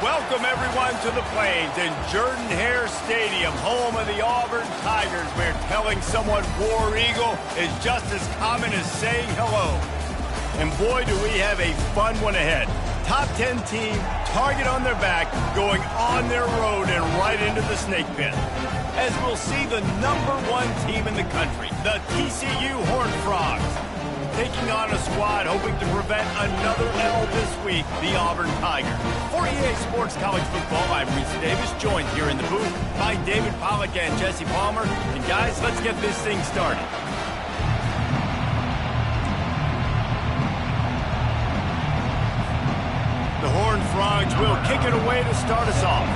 Welcome, everyone, to the Plains in Jordan-Hare Stadium, home of the Auburn Tigers, where telling someone War Eagle is just as common as saying hello. And boy, do we have a fun one ahead. Top 10 team, target on their back, going on their road and right into the snake pit. As we'll see the #1 team in the country, the TCU Horned Frogs, taking on a squad hoping to prevent another L this week, the Auburn Tigers. For EA Sports College Football, I'm Reese Davis, joined here in the booth by David Pollack and Jesse Palmer. And guys, let's get this thing started. The Horned Frogs will kick it away to start us off.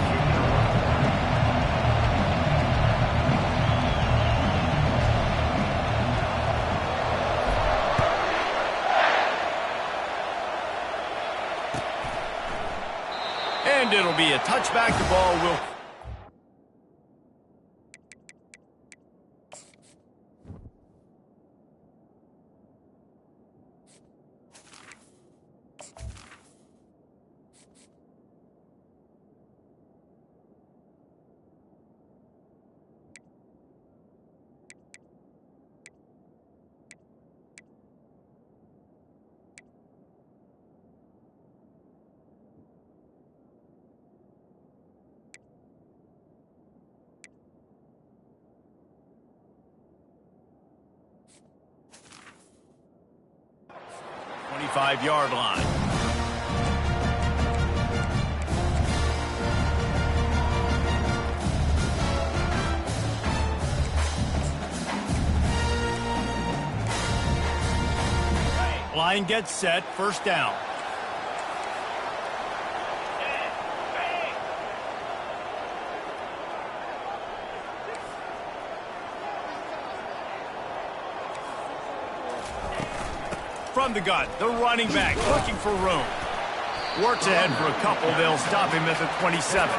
And it'll be a touchback. The ball will... Five-yard line. Line gets set, first down. From the gun, the running back looking for room. Works ahead for a couple. They'll stop him at the 27.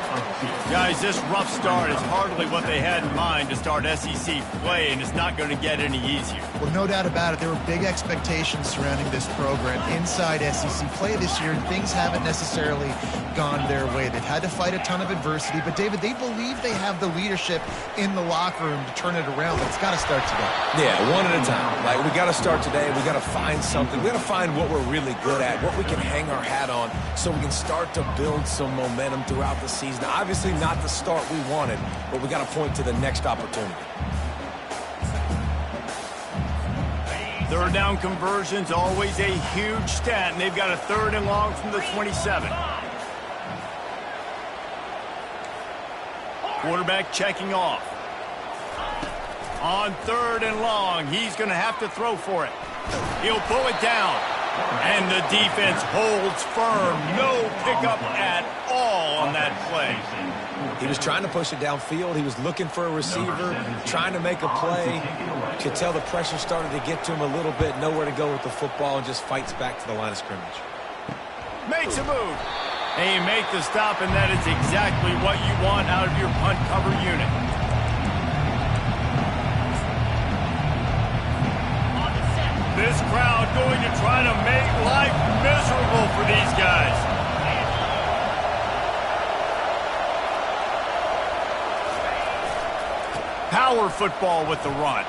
Guys, this rough start is hardly what they had in mind to start SEC play, and it's not going to get any easier. Well, no doubt about it. There were big expectations surrounding this program inside SEC play this year, and things haven't necessarily gone their way. They've had to fight a ton of adversity, but, David, they believe they have the leadership in the locker room to turn it around, but it's got to start today. Yeah, one at a time. Like, we got to start today. We got to find something. We got to find what we're really good at, what we can hang our hat on, so we can start to build some momentum throughout the season. Obviously not the start we wanted, but we got to point to the next opportunity. Third down conversion's always a huge stat, and they've got a 3rd and long from the 27. Quarterback checking off. On 3rd and long, he's going to have to throw for it. He'll pull it down. And the defense holds firm. No pickup at all on that play. He was trying to push it downfield. He was looking for a receiver, trying to make a play. Could tell the pressure started to get to him a little bit. Nowhere to go with the football, and just fights back to the line of scrimmage. Makes a move. And you make the stop, and that is exactly what you want out of your punt cover unit. This crowd going to try to make life miserable for these guys. Power football with the run.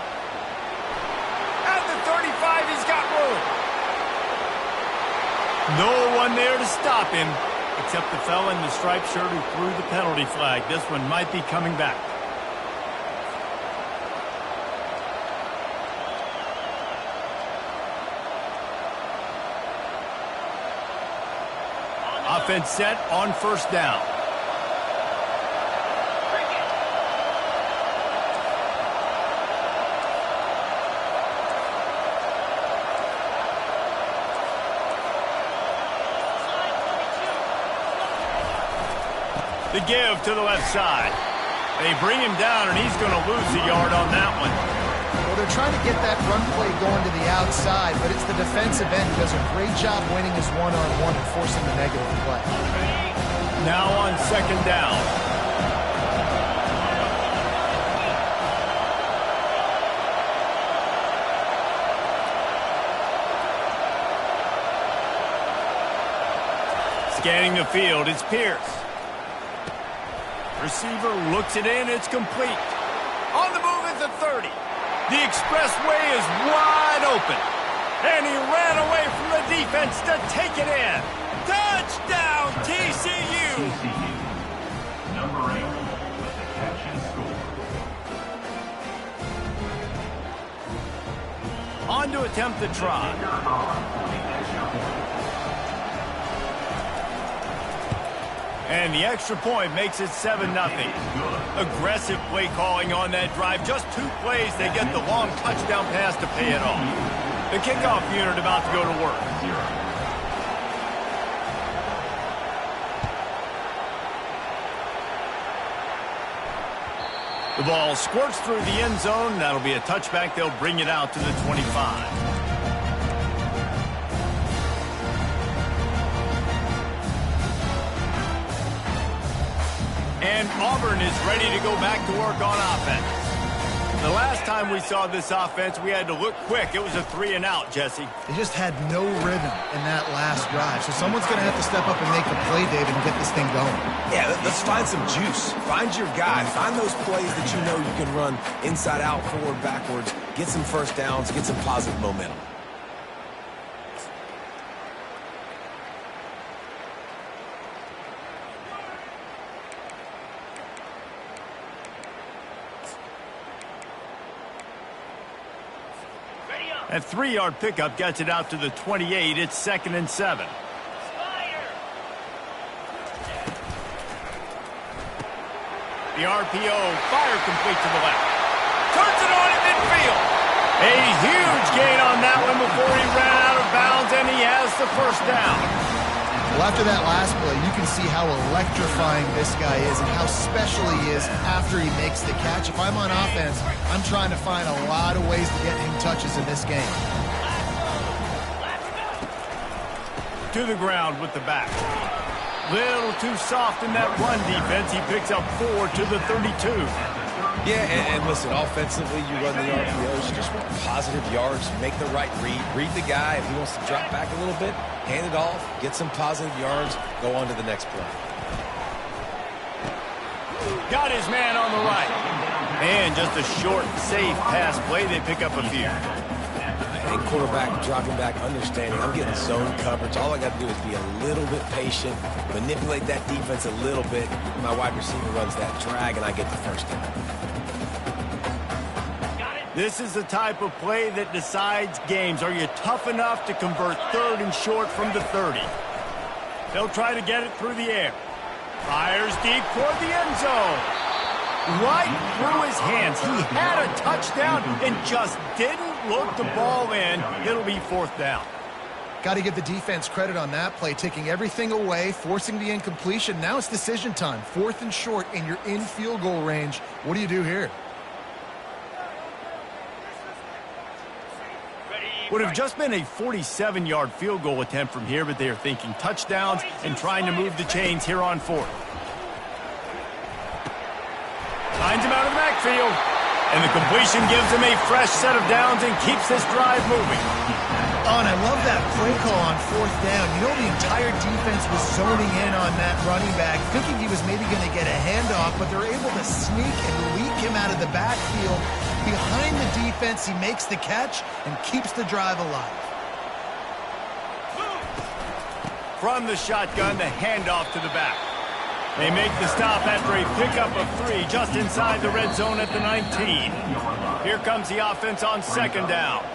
At the 35, he's got room. No one there to stop him, except the fella in the striped shirt who threw the penalty flag. This one might be coming back. Offense set on first down. The give to the left side. They bring him down, and he's going to lose a yard on that one. Well, they're trying to get that run play going to the outside, but it's the defensive end who does a great job winning his one-on-one and forcing the negative play. Now on 2nd down. Scanning the field, it's Pierce. Receiver looks it in. It's complete. On the move at the 30. The expressway is wide open. And he ran away from the defense to take it in. Touchdown, TCU! TCU, number 8, with the catch and score. On to attempt the try. And the extra point makes it 7-0. Aggressive play calling on that drive. Just 2 plays, they get the long touchdown pass to pay it off. The kickoff unit about to go to work. The ball squirts through the end zone. That'll be a touchback. They'll bring it out to the 25. And Auburn is ready to go back to work on offense. The last time we saw this offense, we had to look quick. It was a 3-and-out, Jesse. They just had no rhythm in that last drive. So someone's going to have to step up and make the play, David, and get this thing going. Yeah, let's find some juice. Find your guy. Find those plays that you know you can run inside out, forward, backwards. Get some first downs. Get some positive momentum. That 3-yard pickup gets it out to the 28. It's 2nd and 7. The RPO, fire complete to the left. Turns it on in midfield. A huge gain on that one before he ran out of bounds, and he has the first down. Well, after that last play, you can see how electrifying this guy is and how special he is after he makes the catch. If I'm on offense, I'm trying to find a lot of ways to get him touches in this game. To the ground with the back. Little too soft in that run defense. He picks up 4 to the 32. Yeah, and listen, offensively, you run the RPOs, you just want positive yards, make the right read the guy. If he wants to drop back a little bit, hand it off, get some positive yards, go on to the next play. Got his man on the right. And just a short, safe pass play. They pick up a few. And quarterback dropping back, understanding I'm getting zone coverage. All I got to do is be a little bit patient, manipulate that defense a little bit. My wide receiver runs that drag, and I get the first down. This is the type of play that decides games. Are you tough enough to convert 3rd and short from the 30? They'll try to get it through the air. Fires deep toward the end zone. Right through his hands. He had a touchdown and just didn't look the ball in. It'll be 4th down. Got to give the defense credit on that play, taking everything away, forcing the incompletion. Now it's decision time. 4th and short, and you're in field goal range. What do you do here? Would have just been a 47-yard field goal attempt from here, but they are thinking touchdowns and trying to move the chains here on 4th. Finds him out of the backfield. And the completion gives him a fresh set of downs and keeps this drive moving. Oh, and I love that play call on 4th down. You know, the entire defense was zoning in on that running back, thinking he was maybe going to get a handoff, but they're able to sneak and leak him out of the backfield. Behind the defense, he makes the catch and keeps the drive alive. From the shotgun, the handoff to the back. They make the stop after a pickup of 3 just inside the red zone at the 19. Here comes the offense on 2nd down.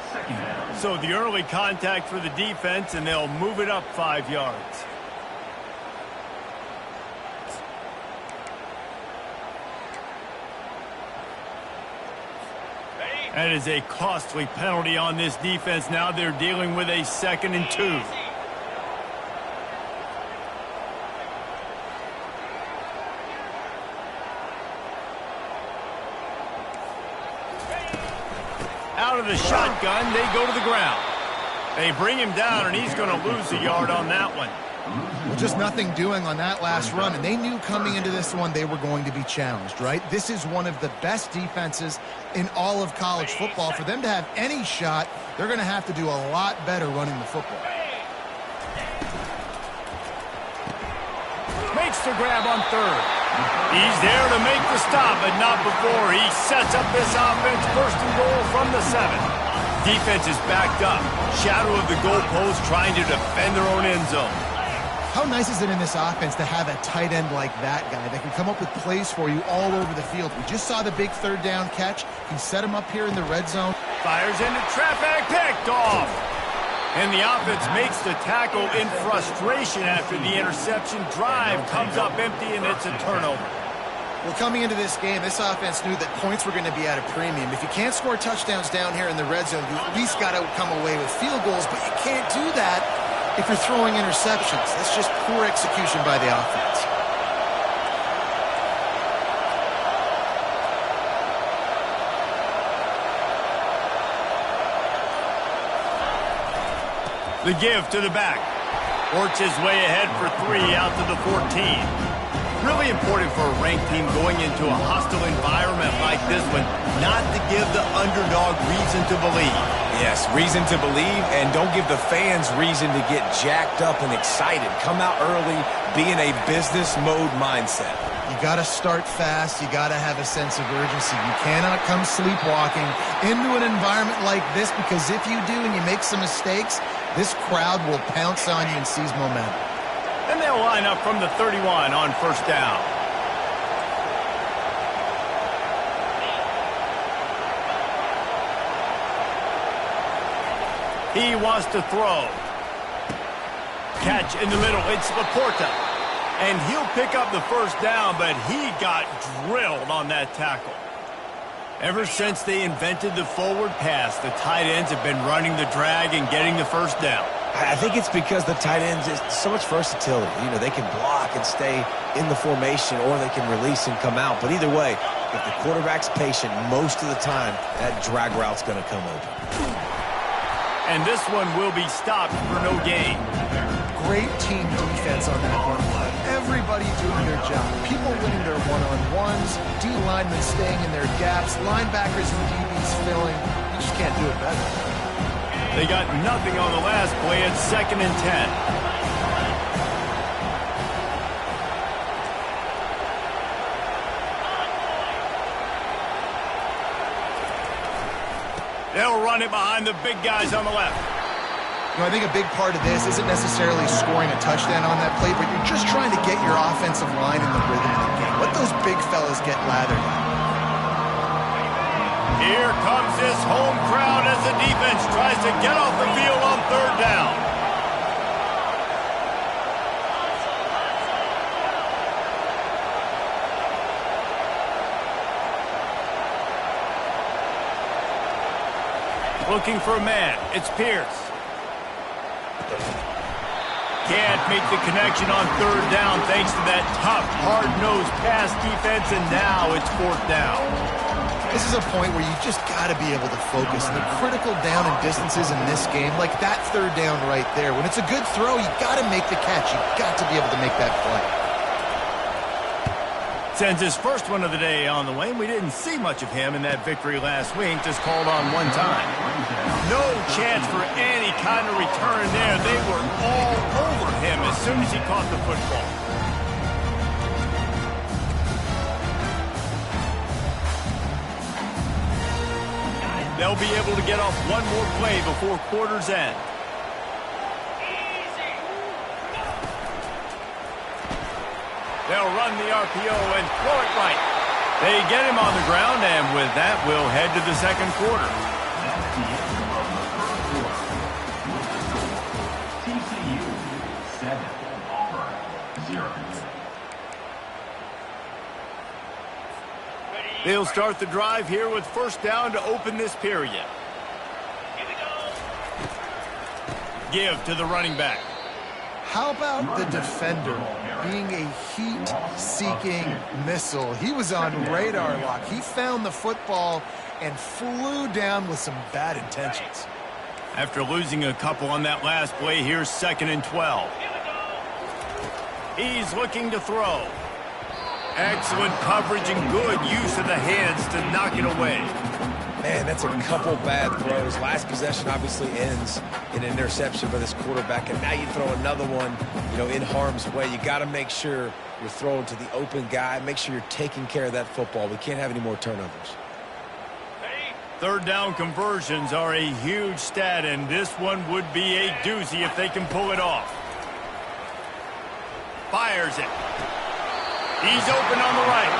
So the early contact for the defense, and they'll move it up 5 yards. That is a costly penalty on this defense. Now they're dealing with a 2nd and 2. Out of the shotgun, they go to the ground. They bring him down, and he's going to lose a yard on that one. Well, just nothing doing on that last run, and they knew coming into this one they were going to be challenged, right? This is one of the best defenses in all of college football. For them to have any shot, they're going to have to do a lot better running the football. Makes makes the grab on third. He's there to make the stop, but not before. He sets up this offense first and goal from the 7. Defense is backed up. Shadow of the goalpost trying to defend their own end zone. How nice is it in this offense to have a tight end like that guy that can come up with plays for you all over the field? We just saw the big third down catch. He set him up here in the red zone. Fires into traffic, picked off. And the offense makes the tackle in frustration after the interception. Drive comes up empty, and it's a turnover. Well, coming into this game, this offense knew that points were going to be at a premium. If you can't score touchdowns down here in the red zone, you at least got to come away with field goals, but you can't do that if you're throwing interceptions. That's just poor execution by the offense. The give to the back. Works his way ahead for 3 out to the 14. Really important for a ranked team going into a hostile environment like this one not to give the underdog reason to believe. Yes, reason to believe, and don't give the fans reason to get jacked up and excited. Come out early, be in a business mode mindset. You got to start fast. You got to have a sense of urgency. You cannot come sleepwalking into an environment like this, because if you do and you make some mistakes, this crowd will pounce on you and seize momentum. And they'll line up from the 31 on first down. He wants to throw. Catch in the middle. It's Laporta. And he'll pick up the first down, but he got drilled on that tackle. Ever since they invented the forward pass, the tight ends have been running the drag and getting the first down. I think it's because the tight ends is so much versatility. You know, they can block and stay in the formation, or they can release and come out. But either way, if the quarterback's patient most of the time, that drag route's going to come open. And this one will be stopped for no gain. Great team defense on that one play. Everybody doing their job. People winning their one-on-ones, D linemen staying in their gaps, linebackers and DBs filling. You just can't do it better. They got nothing on the last play. It's 2nd and 10. They'll run it behind the big guys on the left. You know, I think a big part of this isn't necessarily scoring a touchdown on that play, but you're just trying to get your offensive line in the rhythm of the game. Let those big fellas get lathered up. Here comes this home crowd as the defense tries to get off the field on third down. Looking for a man. It's Pierce. Can't make the connection on third down thanks to that tough, hard-nosed pass defense, and now it's 4th down. This is a point where you just got to be able to focus. The critical down and distances in this game, like that third down right there. When it's a good throw, you got to make the catch. You got to be able to make that play. Sends his first one of the day on the way. We didn't see much of him in that victory last week, just called on one time. No chance for any kind of return there. They were all over him as soon as he caught the football. They'll be able to get off one more play before quarter's end. They'll run the RPO and throw it right. They get him on the ground, and with that, we'll head to the second quarter. TCU 7, Auburn 0. They'll start the drive here with first down to open this period. Give to the running back. How about the defender being a heat-seeking missile? He was on radar lock. He found the football and flew down with some bad intentions. After losing a couple on that last play, here's 2nd and 12. He's looking to throw. Excellent coverage and good use of the hands to knock it away. Man, that's a couple bad throws. Last possession obviously ends in an interception by this quarterback, and now you throw another one, in harm's way. You got to make sure you're throwing to the open guy. Make sure you're taking care of that football. We can't have any more turnovers. Third down conversions are a huge stat, and this one would be a doozy if they can pull it off. Fires it. He's open on the right.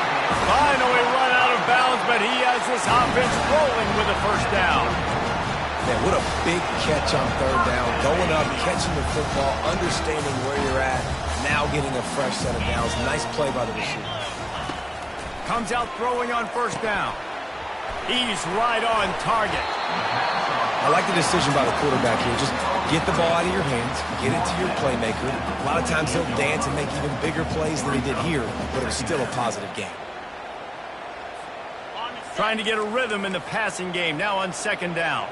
Finally run out of bounds, but he has this offense rolling with a first down. Man, what a big catch on third down. Going up, catching the football, understanding where you're at, now getting a fresh set of downs. Nice play by the receiver. Comes out throwing on first down. He's right on target. I like the decision by the quarterback here. Just get the ball out of your hands, get it to your playmaker. A lot of times he'll dance and make even bigger plays than he did here, but it was still a positive game. Trying to get a rhythm in the passing game, now on second down.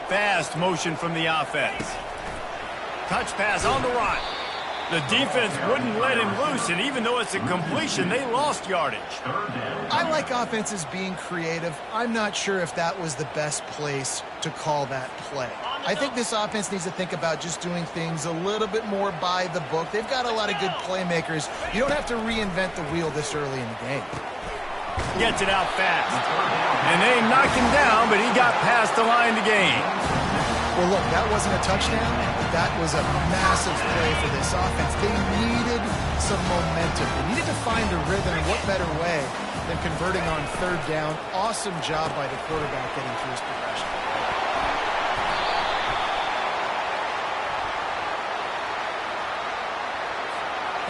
Fast motion from the offense. Touch pass on the right. The defense wouldn't let him loose, and even though it's a completion, they lost yardage. I like offenses being creative. I'm not sure if that was the best place to call that play. I think this offense needs to think about just doing things a little bit more by the book. They've got a lot of good playmakers. You don't have to reinvent the wheel this early in the game. Gets it out fast. And they knocked him down, but he got past the line to gain. Well, look, that wasn't a touchdown. That was a massive play for this offense. They needed some momentum. They needed to find a rhythm, and what better way than converting on third down. Awesome job by the quarterback getting through his progression.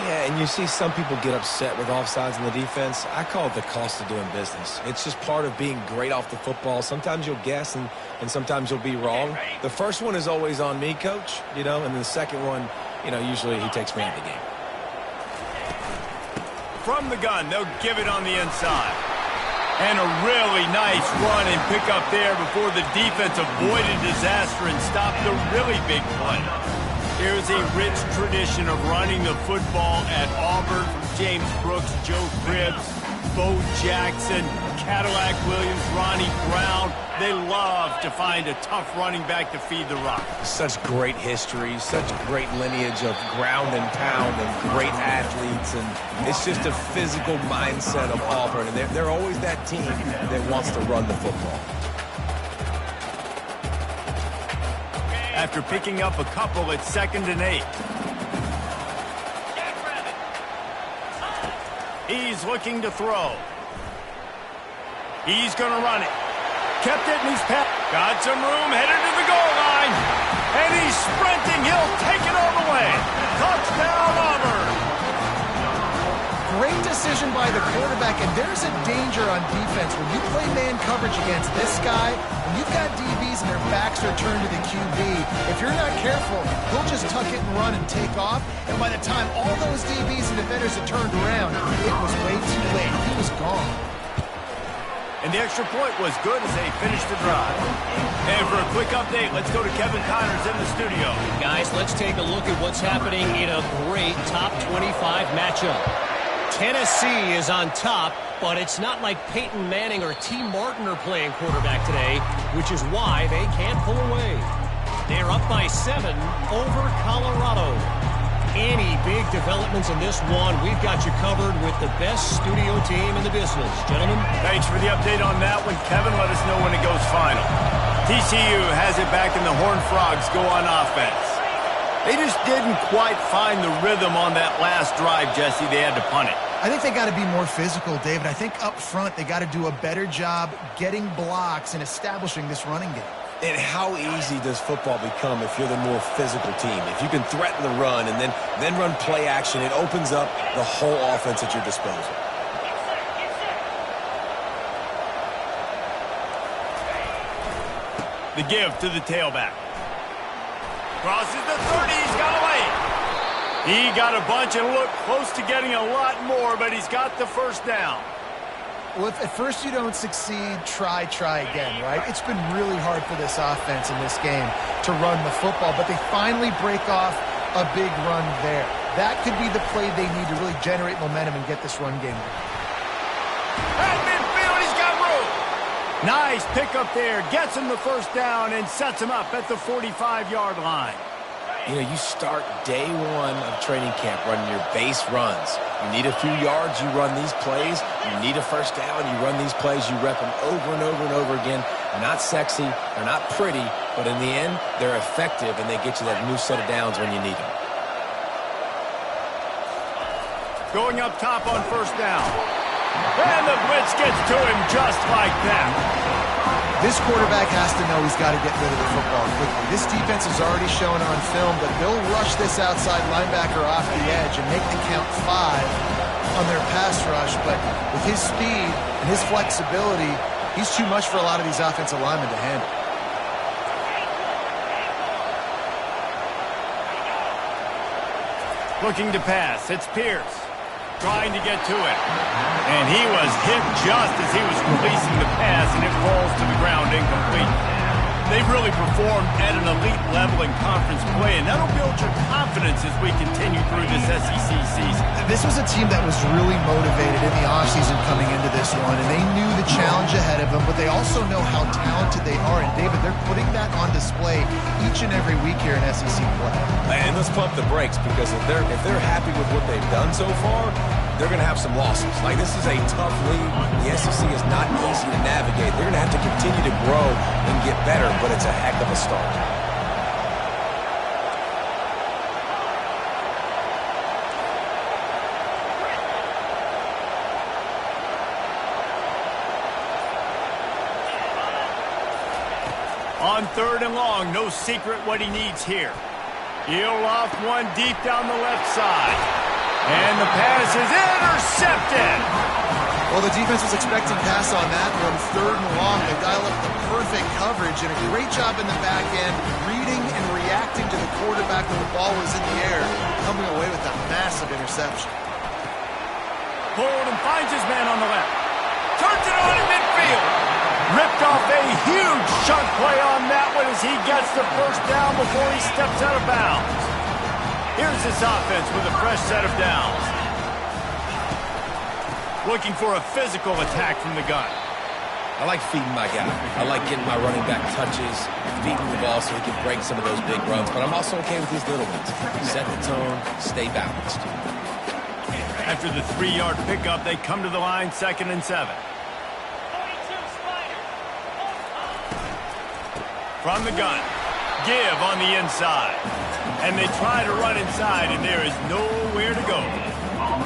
Yeah, and you see some people get upset with offsides in the defense. I call it the cost of doing business. It's just part of being great off the football. Sometimes you'll guess and sometimes you'll be wrong. The first one is always on me, Coach, and then the second one, usually he takes me out of the game. From the gun, they'll give it on the inside. And a really nice run and pick up there before the defense avoided disaster and stopped the really big play. There's a rich tradition of running the football at Auburn from James Brooks, Joe Cribbs, Bo Jackson, Cadillac Williams, Ronnie Brown. They love to find a tough running back to feed the rock. Such great history, such great lineage of ground and pound and great athletes. And it's just a physical mindset of Auburn. And they're always that team that wants to run the football. After picking up a couple, it's 2nd and 8. He's looking to throw. He's going to run it. Kept it, and he's got some room, headed to the goal line. And he's sprinting. He'll take it all the way. Touchdown, Auburn. Great decision by the quarterback, and there's a danger on defense. When you play man coverage against this guy, when you've got DBs and their backs are turned to the QB, if you're not careful, he'll just tuck it and run and take off. And by the time all those DBs and defenders had turned around, it was way too late. He was gone. And the extra point was good as they finished the drive. And for a quick update, let's go to Kevin Connors in the studio. Guys, let's take a look at what's happening in a great top 25 matchup. Tennessee is on top, but it's not like Peyton Manning or T. Martin are playing quarterback today, which is why they can't pull away. They're up by 7 over Colorado. Any big developments in this one, we've got you covered with the best studio team in the business. Gentlemen. Thanks for the update on that one. Kevin, let us know when it goes final. TCU has it back and the Horned Frogs go on offense. They just didn't quite find the rhythm on that last drive, Jesse. They had to punt it. I think they got to be more physical, David. I think up front they got to do a better job getting blocks and establishing this running game. And how easy does football become if you're the more physical team? If you can threaten the run and then run play action, it opens up the whole offense at your disposal. The give to the tailback. Crosses the 30, he's got away. He got a bunch and looked close to getting a lot more, but he's got the first down. Well, if at first you don't succeed, try again, right? It's been really hard for this offense in this game to run the football, but they finally break off a big run there. that could be the play they need to really generate momentum and get this run game going. At midfield, he's got room. Nice pickup there. Gets him the first down and sets him up at the 45-yard line. You know, you start day one of training camp running your base runs. You need a few yards, you run these plays. You need a first down, you run these plays. You rep them over and over and over again. They're not sexy, they're not pretty, but in the end, they're effective, and they get you that new set of downs when you need them. Going up top on first down. And the blitz gets to him just like that. This quarterback has to know he's got to get rid of the football quickly. This defense is already showing on film that they'll rush this outside linebacker off the edge and make the count 5 on their pass rush. But with his speed and his flexibility, he's too much for a lot of these offensive linemen to handle. Looking to pass. It's Pierce. Trying to get to it. And he was hit just as he was releasing the pass, and it falls to the ground incomplete. They've really performed at an elite level in conference play, and that'll build your confidence as we continue through this SEC season. This was a team that was really motivated in the offseason coming into this one, and they knew the challenge ahead of them, but they also know how talented they are. And, David, they're putting that on display each and every week here in SEC play. And let's pump the brakes, because if they're happy with what they've done so far, they're going to have some losses. Like, this is a tough league. The SEC is not easy to navigate. They're going to have to continue to grow and get better, but it's a heck of a start. On third and long, no secret what he needs here. He'll loft one deep down the left side. And the pass is intercepted. Well, the defense was expecting pass on that one. Third and long, they dial up the perfect coverage and a great job in the back end, reading and reacting to the quarterback when the ball was in the air, coming away with a massive interception. Hold and finds his man on the left. Turns it on in midfield. Ripped off a huge chunk play on that one as he gets the first down before he steps out of bounds. Here's this offense with a fresh set of downs. Looking for a physical attack from the gun. I like feeding my guy. I like getting my running back touches, feeding the ball so he can break some of those big runs, but I'm also okay with these little ones. Set the tone, stay balanced. After the 3-yard pickup, they come to the line, 2nd and 7. From the gun, give on the inside. And they try to run inside, and there is nowhere to go.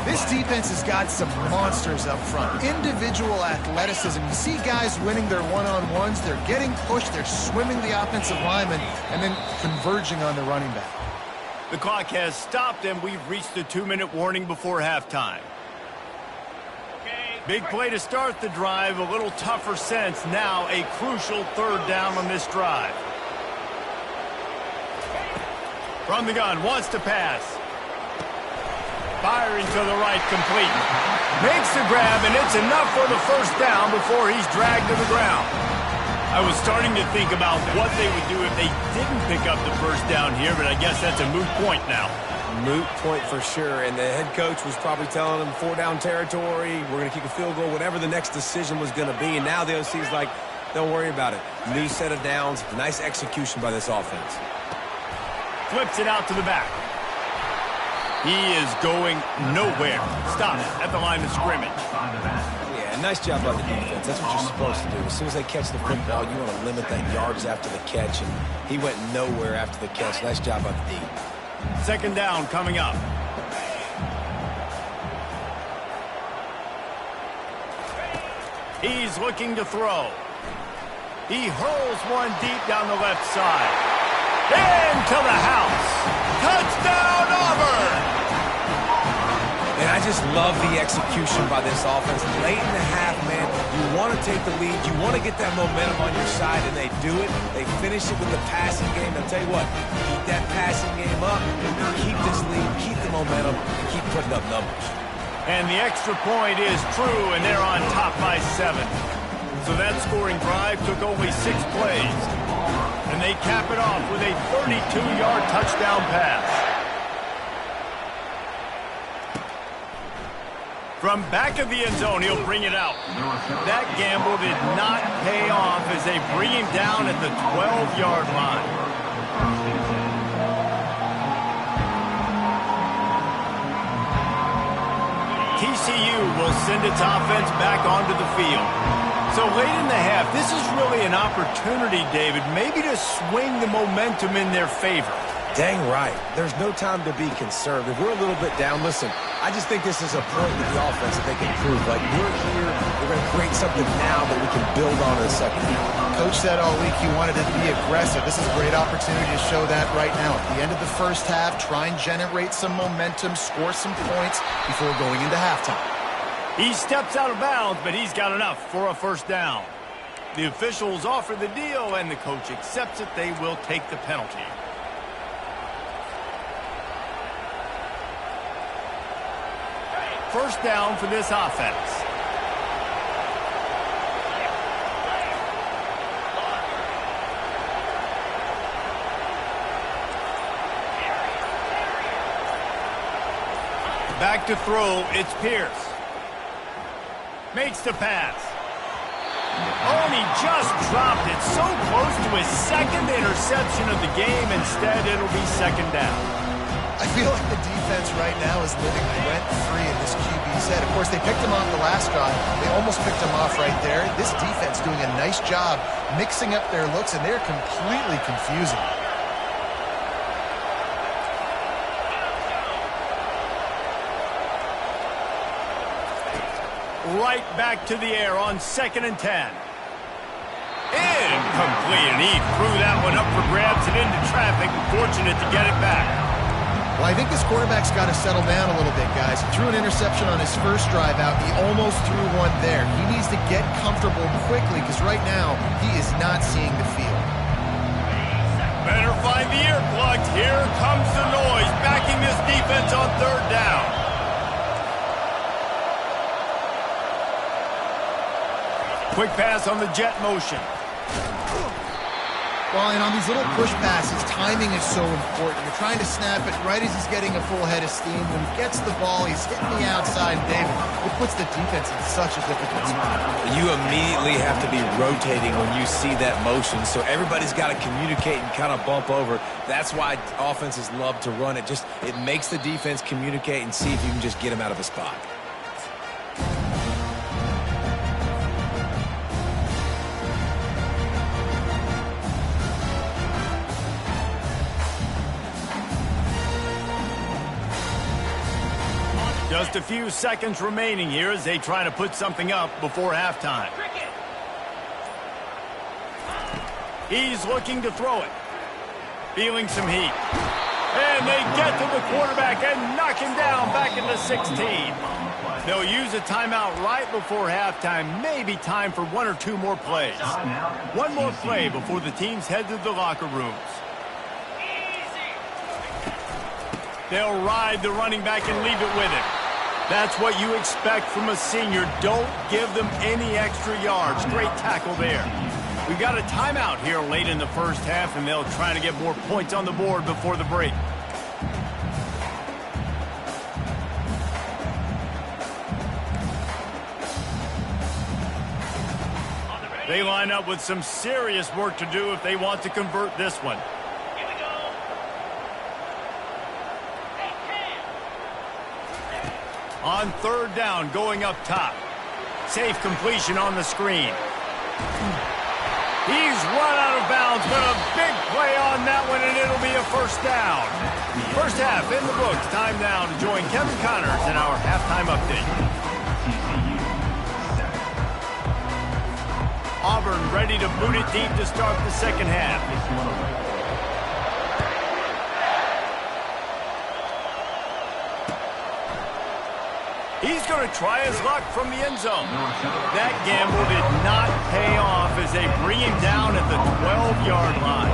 This defense has got some monsters up front. Individual athleticism. You see guys winning their one-on-ones. They're getting pushed. They're swimming the offensive lineman and then converging on the running back. The clock has stopped, and we've reached the 2-minute warning before halftime. Big play to start the drive. A little tougher sense. Now a crucial third down on this drive. From the gun, wants to pass. Firing to the right, complete. Makes the grab, and it's enough for the first down before he's dragged to the ground. I was starting to think about what they would do if they didn't pick up the first down here, but I guess that's a moot point now. Moot point for sure, and the head coach was probably telling them 4-down territory, we're going to kick a field goal, whatever the next decision was going to be, and now the OC's like, don't worry about it. New set of downs, nice execution by this offense. Flips it out to the back. He is going nowhere. Stops at the line of scrimmage. Yeah, nice job by the defense. That's what you're supposed to do. As soon as they catch the football, you want to limit that yards after the catch, and he went nowhere after the catch. Nice job by the D. 2nd down coming up. He's looking to throw. He hurls one deep down the left side. Into the house. Touchdown, Auburn! And I just love the execution by this offense. Late in the half, man, you want to take the lead. You want to get that momentum on your side, and they do it. They finish it with the passing game. I'll tell you what, keep that passing game up, keep this lead, keep the momentum, and keep putting up numbers. And the extra point is true, and they're on top by 7. So that scoring drive took only 6 plays. And they cap it off with a 32-yard touchdown pass. From back of the end zone, he'll bring it out. That gamble did not pay off as they bring him down at the 12-yard line. TCU will send its offense back onto the field. So late in the half, this is really an opportunity, David, maybe to swing the momentum in their favor. Dang right. There's no time to be conservative. We're a little bit down. Listen, I just think this is a point with the offense that they can prove. Like, we're here, we're going to create something now that we can build on in the second half. Coach said all week he wanted to be aggressive. This is a great opportunity to show that right now. At the end of the first half, try and generate some momentum, score some points before going into halftime. He steps out of bounds, but he's got enough for a first down. The officials offer the deal, and the coach accepts it. They will take the penalty. First down for this offense. Back to throw, it's Pierce. Makes the pass. Oh, and he just dropped it so close to his second interception of the game. Instead, it'll be second down. I feel like the defense right now is living rent-free in this QB's head. Of course, they picked him off the last drive. They almost picked him off right there. This defense doing a nice job mixing up their looks, and they're completely confusing. Right back to the air on 2nd and 10. Incomplete, and he threw that one up for grabs and into traffic. Fortunate to get it back. Well, I think this quarterback's got to settle down a little bit, guys. He threw an interception on his first drive out. He almost threw one there. He needs to get comfortable quickly because right now he is not seeing the field. Better find the earplugs. Here comes the noise, backing this defense on 3rd down. Quick pass on the jet motion. Well, and on these little push passes, timing is so important. You're trying to snap it right as he's getting a full head of steam. When he gets the ball, he's hitting the outside. David, it puts the defense in such a difficult spot. You immediately have to be rotating when you see that motion, so everybody's got to communicate and kind of bump over. That's why offenses love to run it. It makes the defense communicate and see if you can just get him out of a spot. Just a few seconds remaining here as they try to put something up before halftime. He's looking to throw it. Feeling some heat. And they get to the quarterback and knock him down back into 16. They'll use a timeout right before halftime. Maybe time for 1 or 2 more plays. One more play before the teams head to the locker rooms. They'll ride the running back and leave it with him. That's what you expect from a senior. Don't give them any extra yards. Great tackle there. We've got a timeout here late in the first half, and they'll try to get more points on the board before the break. They line up with some serious work to do if they want to convert this one. On 3rd down, going up top. Safe completion on the screen. He's run out of bounds, but a big play on that one, and it'll be a first down. First half in the books. Time now to join Kevin Connors in our halftime update. Auburn ready to boot it deep to start the second half. He's going to try his luck from the end zone. That gamble did not pay off as they bring him down at the 12-yard line.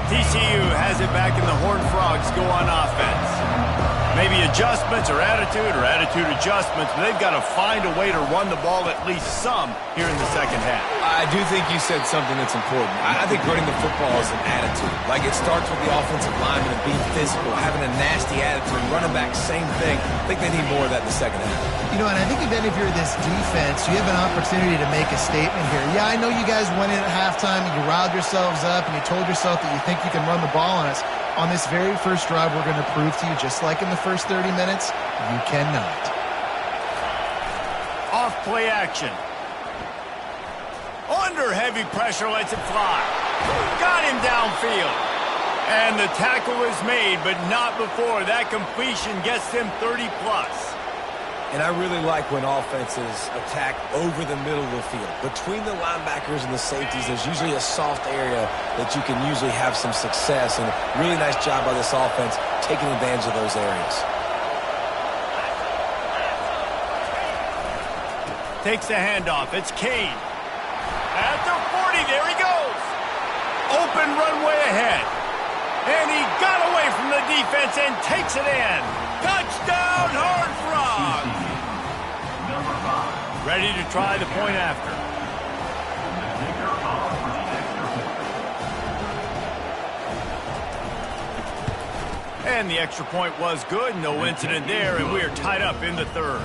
TCU has it back, and the Horned Frogs go on offense. Maybe adjustments or attitude adjustments, but they've got to find a way to run the ball at least some here in the second half. I do think you said something that's important. I think running the football is an attitude. Like, it starts with the offensive lineman and being physical, having a nasty attitude. Running back, same thing. I think they need more of that in the second half. You know, and I think even if you're this defense, you have an opportunity to make a statement here. Yeah, I know you guys went in at halftime and you riled yourselves up and you told yourself that you think you can run the ball on us. On this very first drive, we're going to prove to you, just like in the first 30 minutes, you cannot. Off play action. Under heavy pressure, lets it fly. Got him downfield. And the tackle is made, but not before. That completion gets them 30-plus. And I really like when offenses attack over the middle of the field. Between the linebackers and the safeties, there's usually a soft area that you can usually have some success. And really nice job by this offense taking advantage of those areas. Takes the handoff. It's Kane. At the 40, there he goes. Open runway ahead. And he got away from the defense and takes it in. Touchdown, Horned Frogs. Ready to try the point after. And the extra point was good. No incident there, and we are tied up in the third.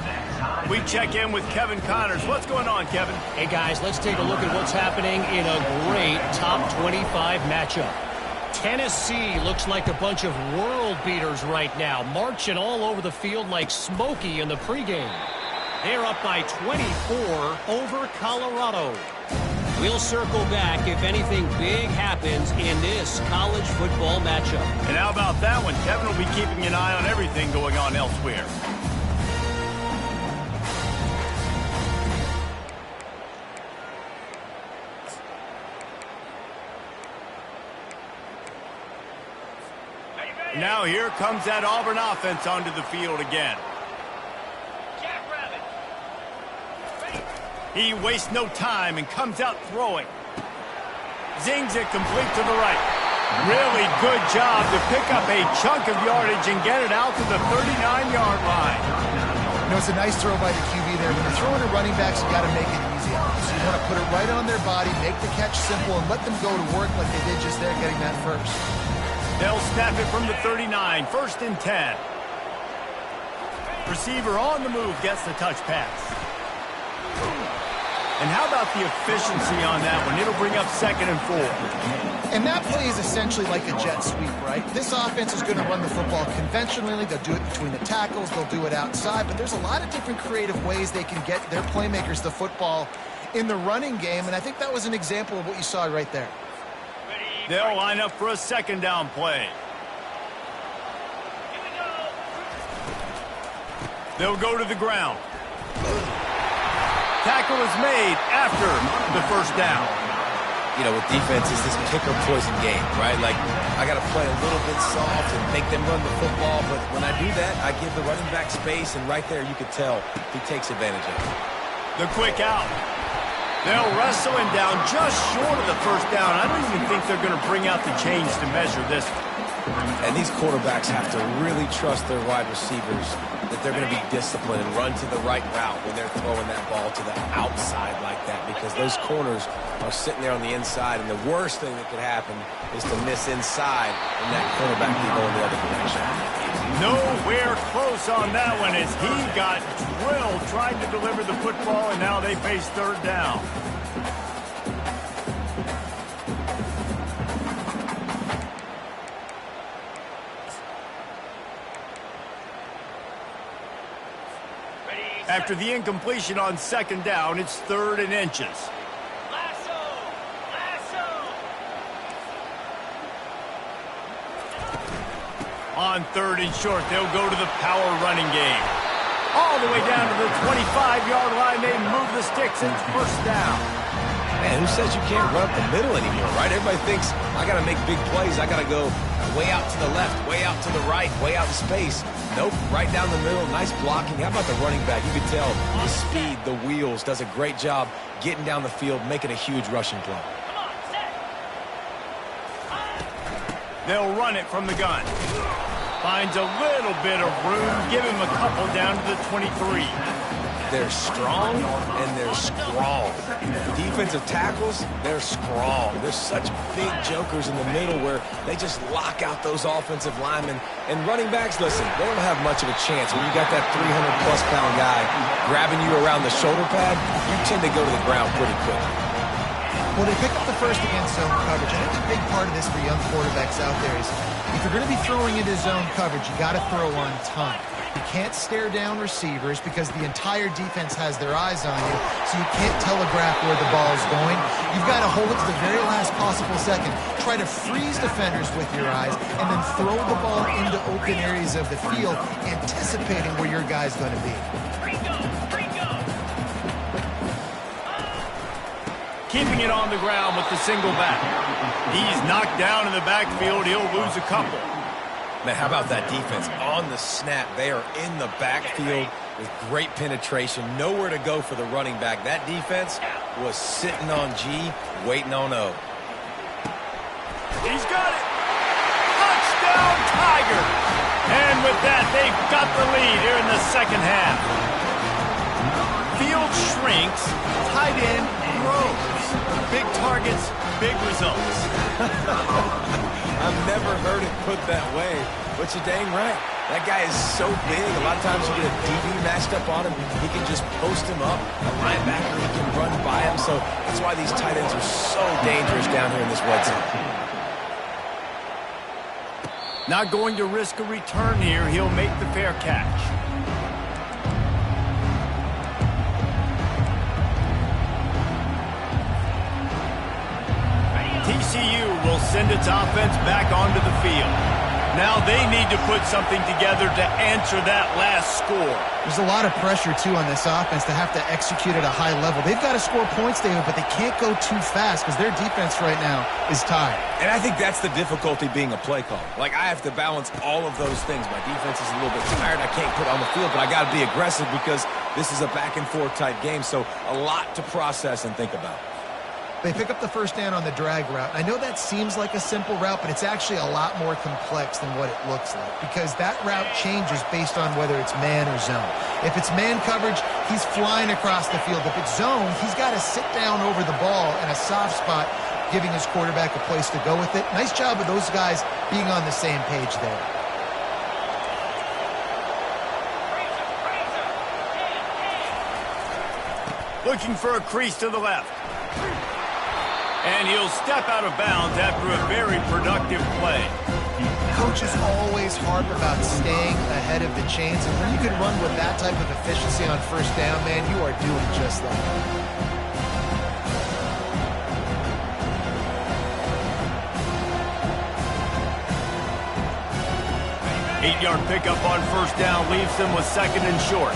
We check in with Kevin Connors. What's going on, Kevin? Hey, guys, let's take a look at what's happening in a great top 25 matchup. Tennessee looks like a bunch of world beaters right now, marching all over the field like Smokey in the pregame. They're up by 24 over Colorado. We'll circle back if anything big happens in this college football matchup. And how about that one? Kevin will be keeping an eye on everything going on elsewhere. Now here comes that Auburn offense onto the field again. He wastes no time and comes out throwing. Zings it complete to the right. Really good job to pick up a chunk of yardage and get it out to the 39-yard line. You know, it's a nice throw by the QB there. When you're throwing to running backs, you got to make it easy on them. So you want to put it right on their body, make the catch simple, and let them go to work like they did just there, getting that first. They'll snap it from the 39, 1st and 10. Receiver on the move gets the touch pass. And how about the efficiency on that one? It'll bring up 2nd and 4. And that play is essentially like a jet sweep, right? This offense is going to run the football conventionally. They'll do it between the tackles. They'll do it outside. But there's a lot of different creative ways they can get their playmakers the football in the running game. And I think that was an example of what you saw right there. They'll line up for a 2nd down play. They'll go to the ground. Tackle is made after the 1st down. You know, with defenses, this pick-or-poison game, right? Like, I got to play a little bit soft and make them run the football, but when I do that, I give the running back space, and right there you could tell he takes advantage of it. The quick out. They'll wrestle him down just short of the 1st down. I don't even think they're going to bring out the chains to measure this one. And these quarterbacks have to really trust their wide receivers that they're going to be disciplined and run to the right route when they're throwing that ball to the outside like that, because those corners are sitting there on the inside, and the worst thing that could happen is to miss inside and that cornerback can go in the other direction. Nowhere close on that one as he got drilled trying to deliver the football, and now they face 3rd down. After the incompletion on 2nd down, it's 3rd and inches. On 3rd and short, they'll go to the power running game. All the way down to the 25-yard line, they move the sticks. It's 1st down. Man, who says you can't run up the middle anymore, right? Everybody thinks, I got to make big plays. I got to go way out to the left, way out to the right, way out in space. Nope, right down the middle, nice blocking. How about the running back? You can tell the speed, the wheels, does a great job getting down the field, making a huge rushing play. They'll run it from the gun. Finds a little bit of room. Give him a couple down to the 23. They're strong and they're strong. Defensive tackles, they're strong. There's such big jokers in the middle where they just lock out those offensive linemen. And running backs, listen, they don't have much of a chance. When you got that 300-plus pound guy grabbing you around the shoulder pad, you tend to go to the ground pretty quick. Well, they pick up the first against zone coverage. I think a big part of this for young quarterbacks out there is if you're going to be throwing into zone coverage, you got to throw on time. You can't stare down receivers because the entire defense has their eyes on you, so you can't telegraph where the ball is going. You've got to hold it to the very last possible second. Try to freeze defenders with your eyes, and then throw the ball into open areas of the field, anticipating where your guy's going to be. Keeping it on the ground with the single back. He's knocked down in the backfield. He'll lose a couple. Man, how about that defense? On the snap, they are in the backfield with great penetration. Nowhere to go for the running back. That defense was sitting on G, waiting on O. He's got it. Touchdown, Tiger. And with that, they've got the lead here in the second half. Field shrinks, tight end grows. Big targets, big results. I've never heard it put that way, but you're dang right. That guy is so big. A lot of times you get a DB matched up on him. He can just post him up. A linebacker, he can run by him. So that's why these tight ends are so dangerous down here in this red zone. Not going to risk a return here. He'll make the fair catch. TCU will send its offense back onto the field. Now they need to put something together to answer that last score. There's a lot of pressure, too, on this offense to have to execute at a high level. They've got to score points, David, but they can't go too fast because their defense right now is tired. And I think that's the difficulty being a play caller. Like, I have to balance all of those things. My defense is a little bit tired. I can't put it on the field, but I got to be aggressive because this is a back-and-forth type game. So a lot to process and think about. They pick up the first down on the drag route. I know that seems like a simple route, but it's actually a lot more complex than what it looks like because that route changes based on whether it's man or zone. If it's man coverage, he's flying across the field. If it's zone, he's got to sit down over the ball in a soft spot, giving his quarterback a place to go with it. Nice job of those guys being on the same page there. Looking for a crease to the left. And he'll step out of bounds after a very productive play. Coaches always harp about staying ahead of the chains, and when you can run with that type of efficiency on first down, man, you are doing just that. 8-yard pickup on first down leaves them with second and short.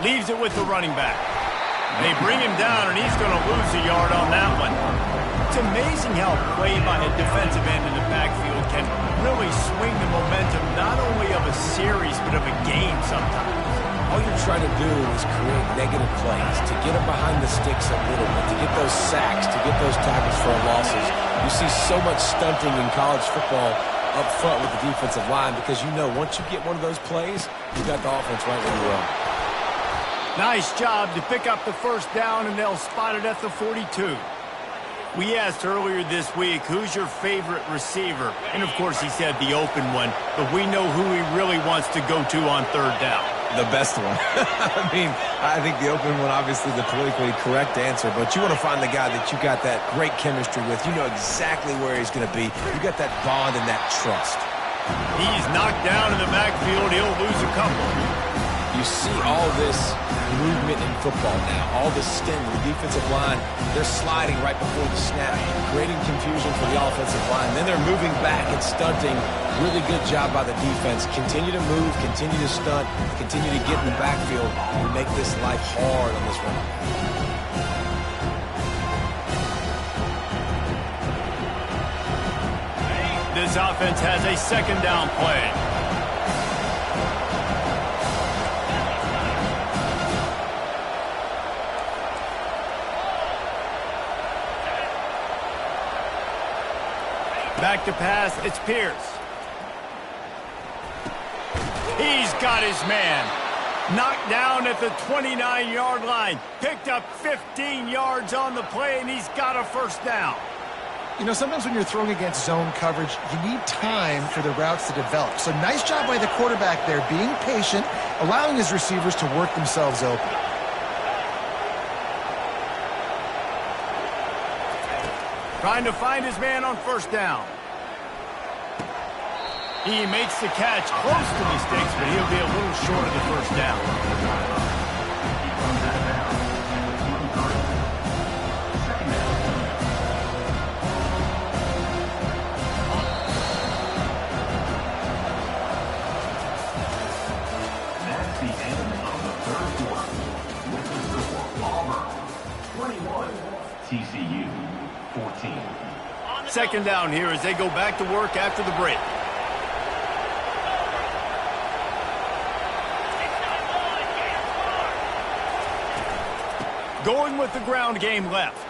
Leaves it with the running back. They bring him down, and he's going to lose a yard on that one. It's amazing how play by a defensive end in the backfield can really swing the momentum not only of a series but of a game sometimes. All you're trying to do is create negative plays, to get them behind the sticks a little bit, to get those sacks, to get those tackles for losses. You see so much stunting in college football up front with the defensive line because you know once you get one of those plays, you got the offense right where you are. Nice job to pick up the first down, and they'll spot it at the 42. We asked earlier this week, who's your favorite receiver? And, of course, he said the open one, but we know who he really wants to go to on third down. The best one. I mean, I think the open one, obviously the politically correct answer, but you want to find the guy that you got that great chemistry with. You know exactly where he's going to be. You got that bond and that trust. He's knocked down in the backfield. He'll lose a couple. You see all this movement in football now, all this stem, the defensive line, they're sliding right before the snap, creating confusion for the offensive line. Then they're moving back and stunting. Really good job by the defense. Continue to move, continue to stunt, continue to get in the backfield and make this life hard on this run. This offense has a second down play. Back to pass, it's Pierce. He's got his man. Knocked down at the 29-yard line. Picked up 15 yards on the play, and he's got a first down. You know, sometimes when you're throwing against zone coverage, you need time for the routes to develop. So nice job by the quarterback there, being patient, allowing his receivers to work themselves open. Trying to find his man on first down. He makes the catch, close to mistakes, but he'll be a little short of the first down. That's the end of the third quarter. With the score, Auburn 21, TCU 14. Second down here as they go back to work after the break. Going with the ground game left.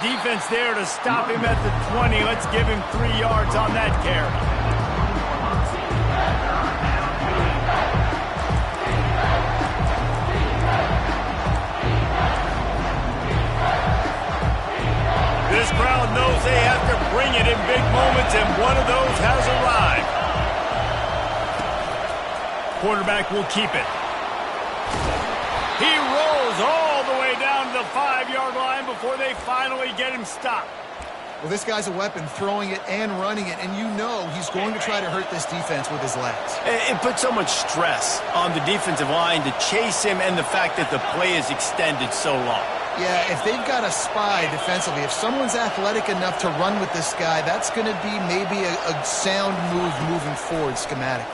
Defense there to stop him at the 20. Let's give him 3 yards on that carry. This crowd knows they have to bring it in big moments, and one of those has arrived. Quarterback will keep it. He rolls all the way down to the 5-yard line before they finally get him stopped. Well, this guy's a weapon, throwing it and running it, and you know he's going to try to hurt this defense with his legs. It puts so much stress on the defensive line to chase him, and the fact that the play is extended so long. Yeah, if they've got a spy defensively, if someone's athletic enough to run with this guy, that's going to be maybe a sound move moving forward schematically.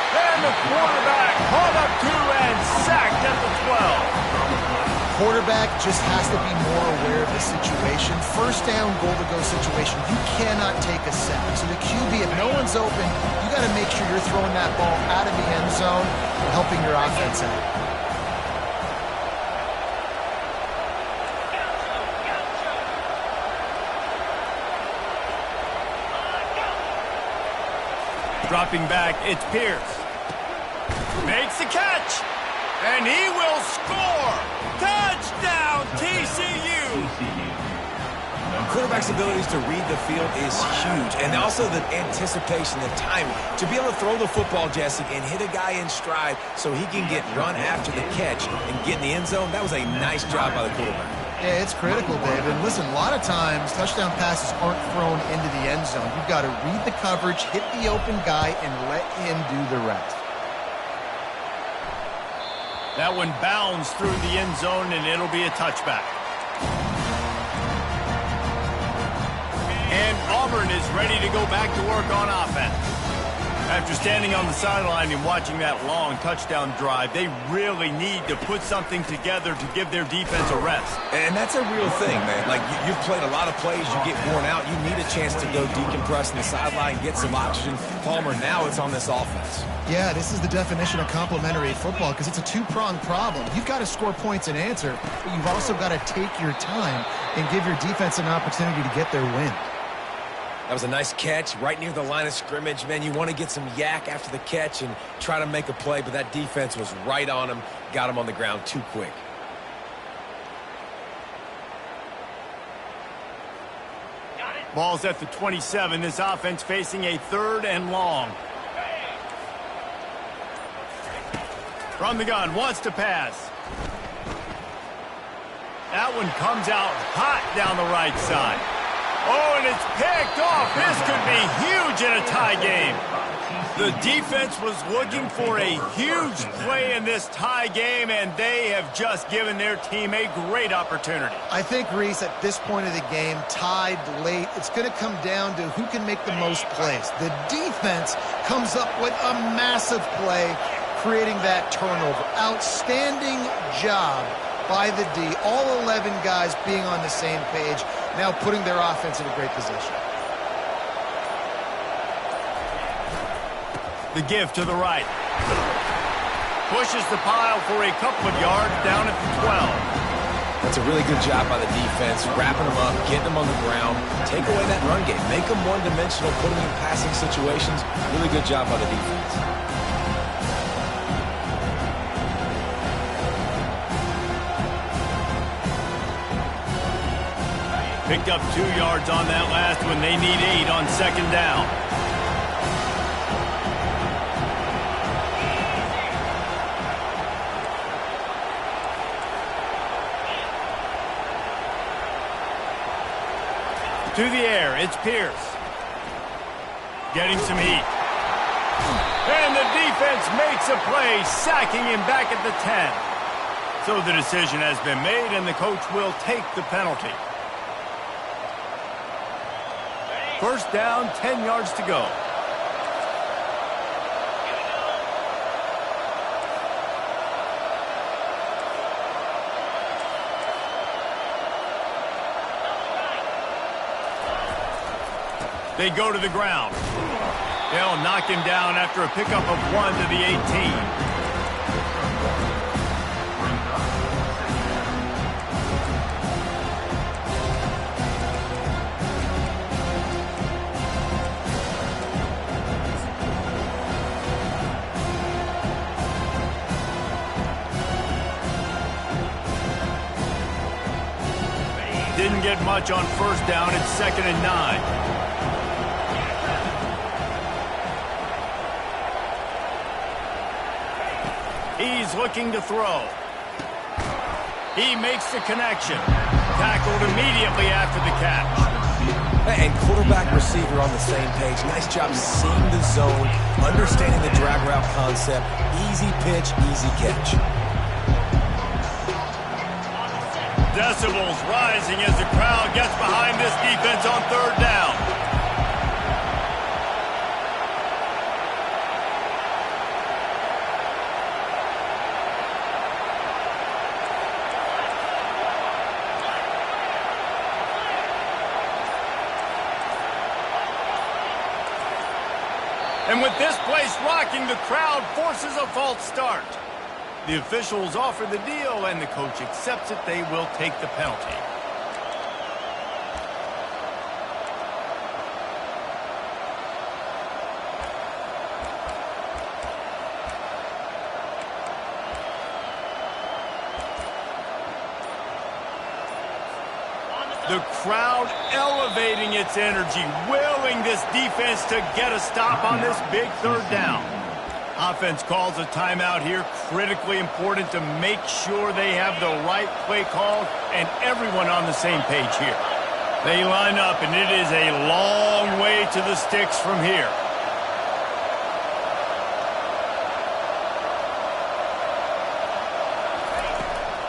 And the quarterback hauled up 2 and sacked at the 12. Quarterback just has to be more aware of the situation. First down, goal-to-go situation, you cannot take a sack. So the QB, if no one's open, you got to make sure you're throwing that ball out of the end zone and helping your offense out. Dropping back, it's Pierce. Makes the catch, and he will score. Touchdown, TCU. Quarterback's abilities to read the field is huge, and also the anticipation, the timing. To be able to throw the football, Jesse, and hit a guy in stride so he can get run after the catch and get in the end zone, that was a nice job by the quarterback. Yeah, it's critical, David. And listen, a lot of times touchdown passes aren't thrown into the end zone. You've got to read the coverage, hit the open guy, and let him do the rest. That one bounds through the end zone, and it'll be a touchback. And Auburn is ready to go back to work on offense. After standing on the sideline and watching that long touchdown drive, they really need to put something together to give their defense a rest. And that's a real thing, man. Like, you've played a lot of plays, you get worn out, you need a chance to go decompress in the sideline, get some oxygen. Palmer, now it's on this offense. Yeah, this is the definition of complementary football because it's a two-pronged problem. You've got to score points and answer, but you've also got to take your time and give your defense an opportunity to get their win. That was a nice catch right near the line of scrimmage. Man, you want to get some yak after the catch and try to make a play, but that defense was right on him, got him on the ground too quick. Ball's at the 27. This offense facing a 3rd and long. From the gun, wants to pass. That one comes out hot down the right side. Oh, and it's picked off. This could be huge in a tie game. The defense was looking for a huge play in this tie game, and they have just given their team a great opportunity. I think, Reese, at this point of the game, tied late, it's going to come down to who can make the most plays. The defense comes up with a massive play, creating that turnover. Outstanding job by the D. All 11 guys being on the same page, now putting their offense in a great position. The give to the right. Pushes the pile for a couple of yards down at the 12. That's a really good job by the defense, wrapping them up, getting them on the ground, take away that run game, make them one-dimensional, put them in passing situations. Really good job by the defense. Picked up 2 yards on that last one. They need 8 on second down. To the air, it's Pierce. Getting some heat. And the defense makes a play, sacking him back at the 10. So the decision has been made, and the coach will take the penalty. First down, 10 yards to go. They go to the ground. They'll knock him down after a pickup of 1 to the 18. Didn't get much on first down. It's 2nd and 9. He's looking to throw. He makes the connection. Tackled immediately after the catch. And quarterback receiver on the same page. Nice job seeing the zone, understanding the drag route concept. Easy pitch, easy catch. Decibels rising as the crowd gets behind this defense on third down. And with this place rocking, the crowd forces a false start. The officials offer the deal, and the coach accepts it. They will take the penalty. The crowd elevating its energy, willing this defense to get a stop on this big third down. Offense calls a timeout here, critically important to make sure they have the right play call and everyone on the same page here. They line up, and it is a long way to the sticks from here.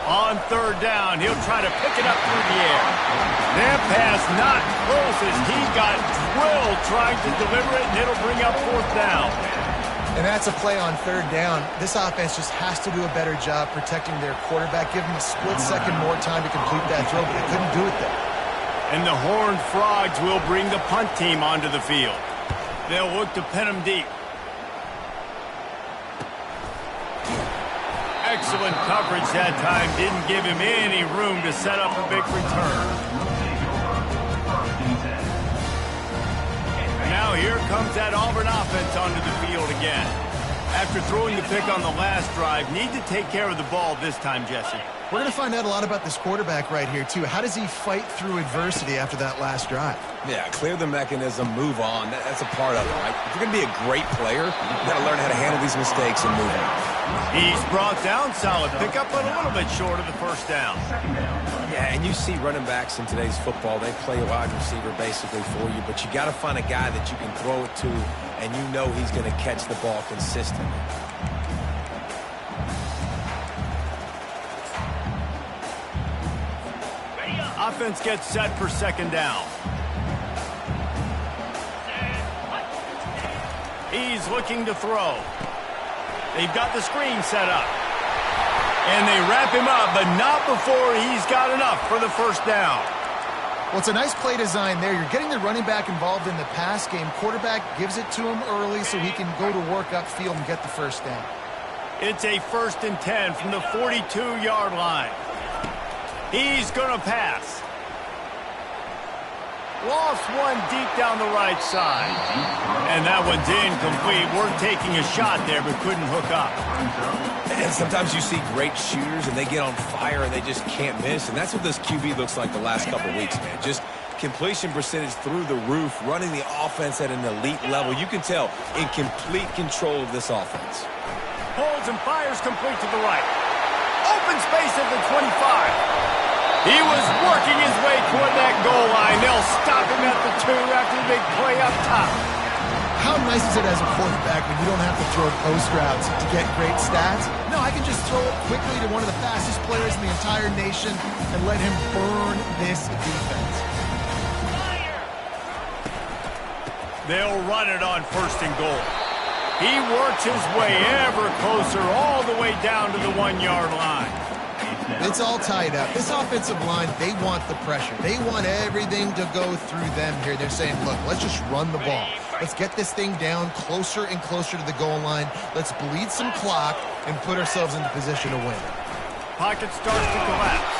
On third down, he'll try to pick it up through the air. That pass not close as he got drilled trying to deliver it, and it'll bring up fourth down. And that's a play on third down. This offense just has to do a better job protecting their quarterback. Give them a split second more time to complete that throw, but they couldn't do it there. And the Horned Frogs will bring the punt team onto the field. They'll look to pin them deep. Excellent coverage that time. Didn't give him any room to set up a big return. Now here comes that Auburn offense onto the field again. After throwing the pick on the last drive, need to take care of the ball this time, Jesse. We're going to find out a lot about this quarterback right here, too. How does he fight through adversity after that last drive? Yeah, clear the mechanism, move on. That's a part of it, right? If you're going to be a great player, you've got to learn how to handle these mistakes and move on. He's brought down, solid pickup, but a little bit short of the first down. Yeah, and you see running backs in today's football, they play a wide receiver basically for you, but you got to find a guy that you can throw it to, and you know he's going to catch the ball consistently. Offense gets set for second down. He's looking to throw. They've got the screen set up. And they wrap him up, but not before he's got enough for the first down. Well, it's a nice play design there. You're getting the running back involved in the pass game. Quarterback gives it to him early so he can go to work upfield and get the first down. It's a 1st and 10 from the 42-yard line. He's going to pass. Lost one deep down the right side. And that one's incomplete. We're taking a shot there, but couldn't hook up. And sometimes you see great shooters, and they get on fire, and they just can't miss. And that's what this QB looks like the last couple weeks, man. Just completion percentage through the roof, running the offense at an elite level. You can tell in complete control of this offense. Holds and fires complete to the right. Open space at the 25. He was working his way toward that goal line. They'll stop him at the 2 after the big play up top. How nice is it as a quarterback when you don't have to throw post routes to get great stats? No, I can just throw it quickly to one of the fastest players in the entire nation and let him burn this defense. They'll run it on 1st and goal. He works his way ever closer all the way down to the 1-yard line. It's all tied up. This offensive line, they want the pressure. They want everything to go through them here. They're saying, look, let's just run the ball. Let's get this thing down closer and closer to the goal line. Let's bleed some clock and put ourselves into position to win. Pocket starts to collapse.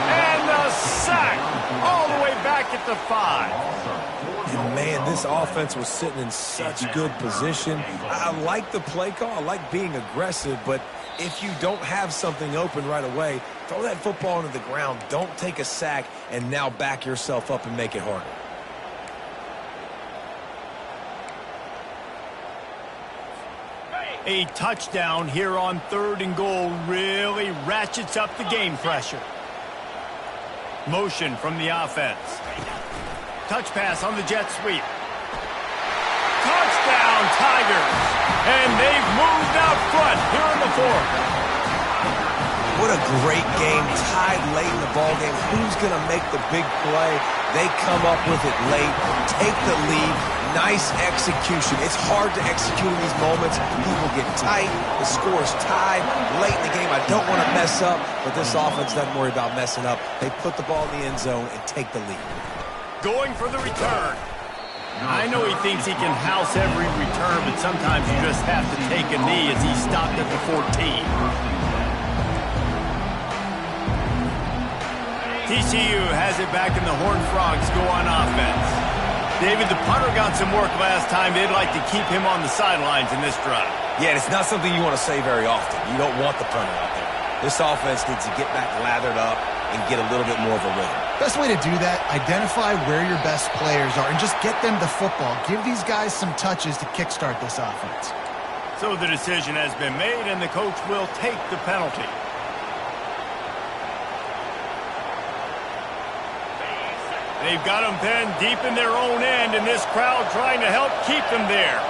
And a sack all the way back at the 5. And man, this offense was sitting in such good position. I like the play call. I like being aggressive, but if you don't have something open right away, throw that football into the ground. Don't take a sack and now back yourself up and make it harder. A touchdown here on 3rd and goal really ratchets up the game pressure. Motion from the offense. Touch pass on the jet sweep. Touchdown, Tigers. And they've moved out front here in the 4th. What a great game, tied late in the ball game. Who's going to make the big play? They come up with it late, take the lead. Nice execution. It's hard to execute in these moments. People get tight. The score is tied late in the game. I don't want to mess up, but this offense doesn't worry about messing up. They put the ball in the end zone and take the lead. Going for the return. I know he thinks he can house every return, but sometimes you just have to take a knee as he stopped at the 14. TCU has it back and the Horned Frogs go on offense. David, the punter got some work last time. They'd like to keep him on the sidelines in this drive. Yeah, it's not something you want to say very often. You don't want the punter out there. This offense needs to get back lathered up and get a little bit more of a rhythm. Best way to do that, identify where your best players are and just get them the football. Give these guys some touches to kickstart this offense. So the decision has been made, and the coach will take the penalty. They've got them pinned deep in their own end, and this crowd trying to help keep them there.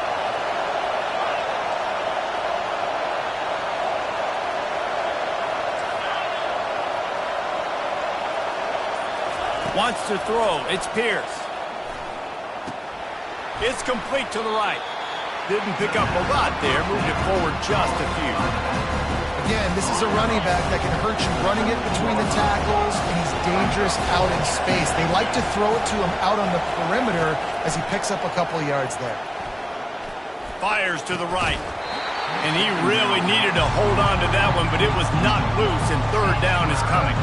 Wants to throw. It's Pierce. It's complete to the right. Didn't pick up a lot there. Moved it forward just a few. Again, this is a running back that can hurt you running it between the tackles, and he's dangerous out in space. They like to throw it to him out on the perimeter as he picks up a couple of yards there. Fires to the right. And he really needed to hold on to that one, but it was not loose, and 3rd down is coming.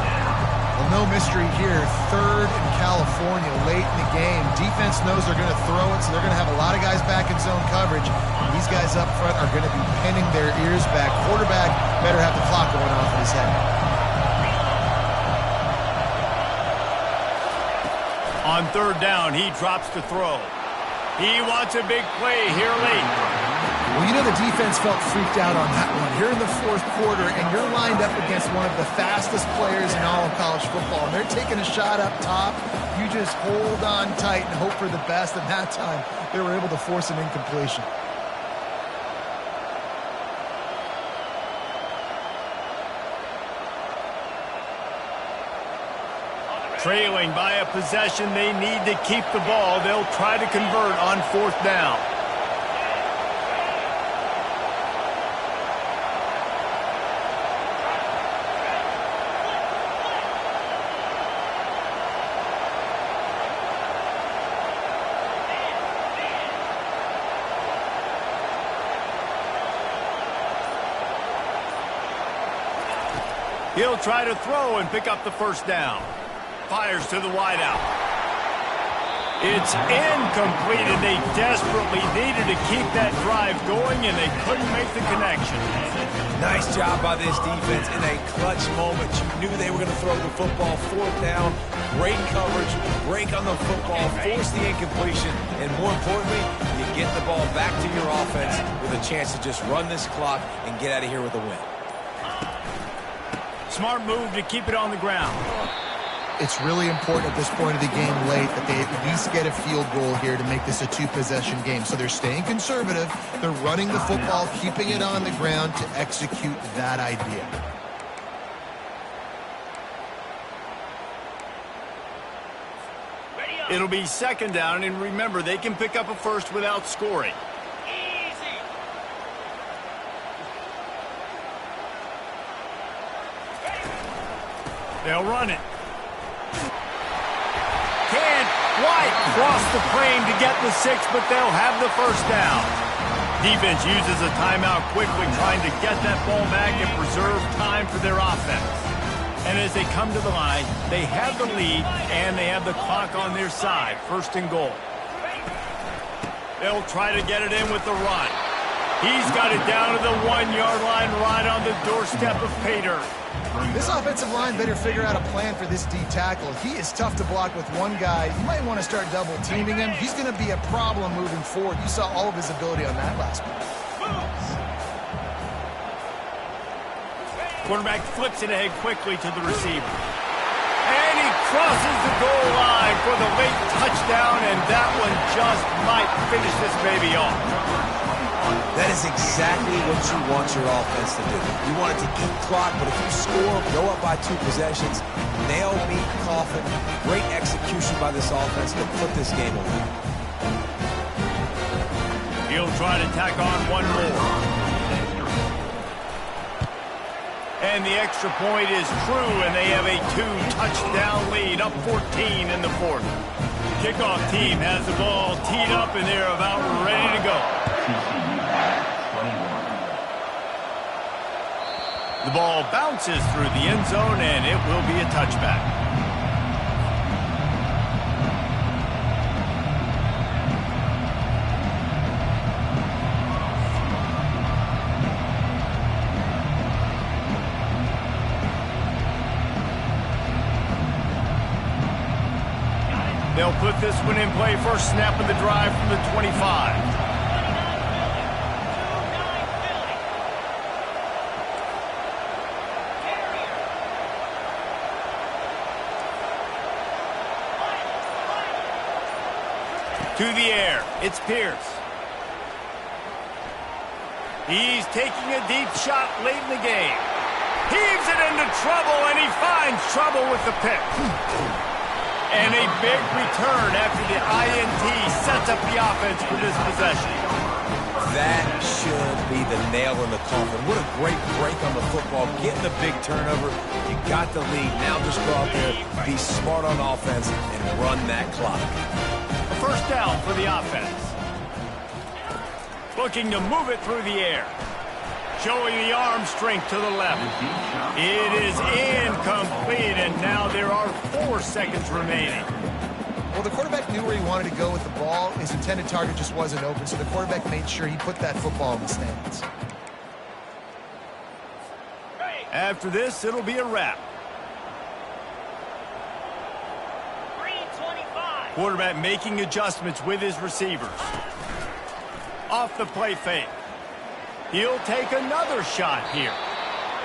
Well, no mystery here. 3rd in California late in the game. Defense knows they're going to throw it, so they're going to have a lot of guys back in zone coverage. And these guys up front are going to be pinning their ears back. Quarterback better have the clock going off in his head. On 3rd down, he drops to throw. He wants a big play here late. Well, you know the defense felt freaked out on that one. Here in the 4th quarter, and you're lined up against one of the fastest players in all of college football, and they're taking a shot up top. You just hold on tight and hope for the best, and that time they were able to force an incompletion. Trailing by a possession, they need to keep the ball. They'll try to convert on 4th down. He'll try to throw and pick up the first down. Fires to the wideout. It's incomplete, and they desperately needed to keep that drive going, and they couldn't make the connection. Nice job by this defense in a clutch moment. You knew they were going to throw the football. Fourth down, great coverage, break on the football, force the incompletion, and more importantly, you get the ball back to your offense with a chance to just run this clock and get out of here with a win. Smart move to keep it on the ground. It's really important at this point of the game late that they at least get a field goal here to make this a two-possession game. So they're staying conservative. They're running the football, keeping it on the ground to execute that idea. It'll be second down, and remember, they can pick up a first without scoring. They'll run it. White crossed the frame to get the 6, but they'll have the first down. Defense uses a timeout quickly, trying to get that ball back and preserve time for their offense. And as they come to the line, they have the lead, and they have the clock on their side. First and goal. They'll try to get it in with the run. He's got it down to the 1-yard line, right on the doorstep of pay dirt. This offensive line better figure out a plan for this D tackle. He is tough to block with one guy. You might want to start double teaming him. He's going to be a problem moving forward. You saw all of his ability on that last one. Quarterback flips it ahead quickly to the receiver. And he crosses the goal line for the late touchdown, and that one just might finish this baby off. That is exactly what you want your offense to do. You want it to eat clock, but if you score, go up by 2 possessions, nail, beat, coffin, great execution by this offense to put this game away. He'll try to tack on one more. And the extra point is true, and they have a 2-touchdown lead, up 14 in the fourth. Kickoff team has the ball teed up, and they're about ready to go. The ball bounces through the end zone, and it will be a touchback. They'll put this one in play. First snap of the drive from the 25. To the air, it's Pierce. He's taking a deep shot late in the game. Heaves it into trouble, and he finds trouble with the pick. And a big return after the INT sets up the offense for this possession. That should be the nail in the coffin. What a great break on the football. Getting the big turnover. You got the lead. Now just go out there, be smart on offense, and run that clock. A first down for the offense. Looking to move it through the air. Showing the arm strength to the left. It is incomplete, and now there are 4 seconds remaining. Well, the quarterback knew where he wanted to go with the ball. His intended target just wasn't open, so the quarterback made sure he put that football in the stands. After this, it'll be a wrap. Quarterback making adjustments with his receivers. Off the play fake. He'll take another shot here.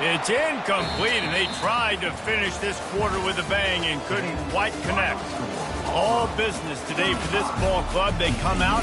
It's incomplete, and they tried to finish this quarter with a bang and couldn't quite connect. All business today for this ball club. They come out